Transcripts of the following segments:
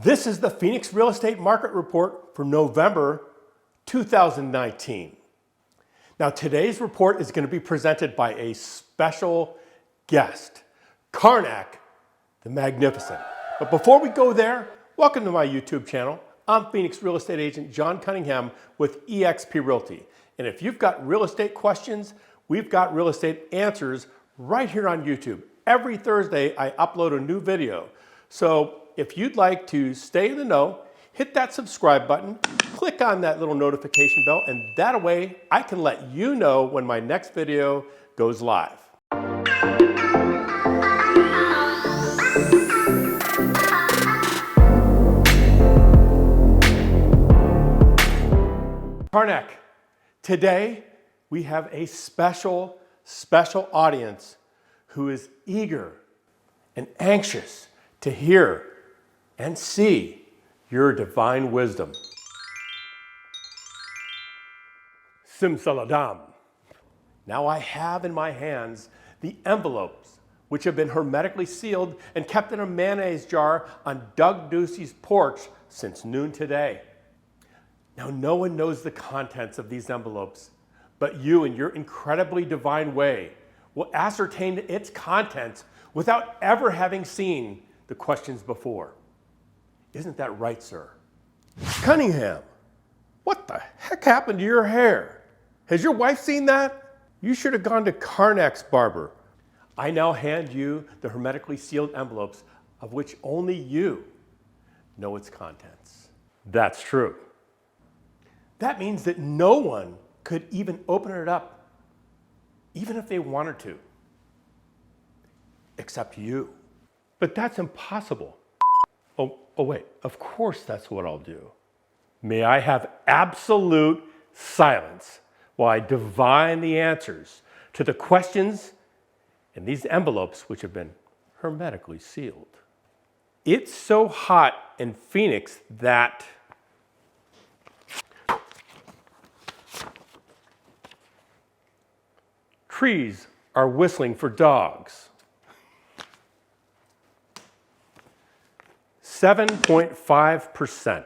This is the Phoenix Real Estate Market Report for November 2019. Now today's report is going to be presented by a special guest, Carnac The Magnificent. But before we go there, welcome to my YouTube channel. I'm Phoenix Real Estate Agent John Cunningham with eXp Realty. And if you've got real estate questions, we've got real estate answers right here on YouTube. Every Thursday I upload a new video. So if you'd like to stay in the know, hit that subscribe button, click on that little notification bell, and that way I can let you know when my next video goes live. Carnac, today we have a special audience who is eager and anxious to hear and see your divine wisdom. Simsaladam. Now I have in my hands the envelopes which have been hermetically sealed and kept in a mayonnaise jar on Doug Ducey's porch since noon today. Now no one knows the contents of these envelopes, but you in your incredibly divine way will ascertain its contents without ever having seen the questions before. Isn't that right, sir? Cunningham, what the heck happened to your hair? Has your wife seen that? You should have gone to Carnac's barber. I now hand you the hermetically sealed envelopes of which only you know its contents. That's true. That means that no one could even open it up, even if they wanted to, except you. But that's impossible. Oh wait, of course that's what I'll do. May I have absolute silence while I divine the answers to the questions in these envelopes which have been hermetically sealed. It's so hot in Phoenix that trees are whistling for dogs. 7.5%.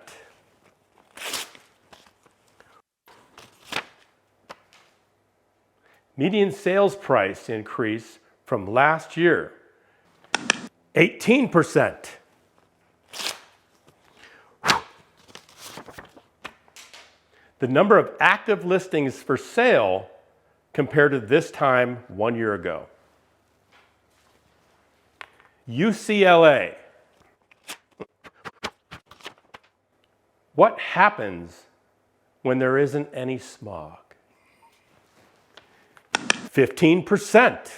Median sales price increase from last year, 18%. The number of active listings for sale compared to this time 1 year ago. UCLA. What happens when there isn't any smog? 15%.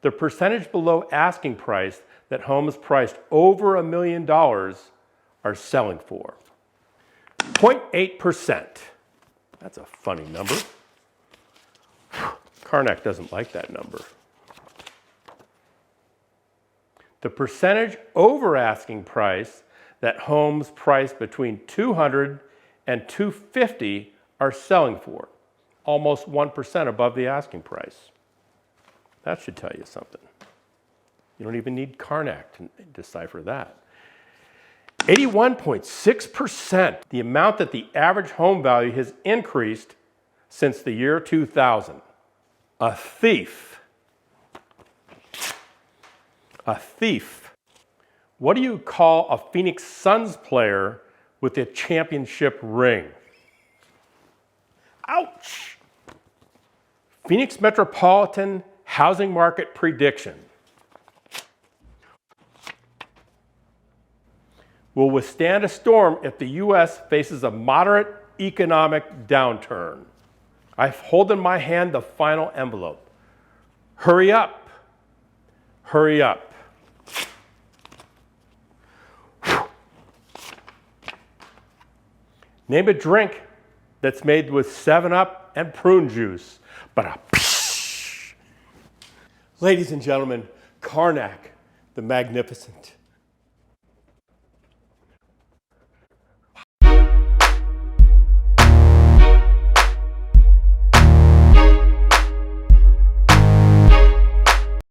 The percentage below asking price that homes priced over $1 million are selling for. 0.8%. That's a funny number. Carnac doesn't like that number. The percentage over asking price that homes priced between $200 and $250 are selling for, almost 1% above the asking price. That should tell you something. You don't even need Carnac to decipher that. 81.6%, the amount that the average home value has increased since the year 2000. A thief. A thief. What do you call a Phoenix Suns player with a championship ring? Ouch! Phoenix Metropolitan Housing Market Prediction. Will withstand a storm if the U.S. faces a moderate economic downturn. I hold in my hand the final envelope. Hurry up. Hurry up. Name a drink that's made with 7-Up and prune juice. Ladies and gentlemen, Carnac the Magnificent.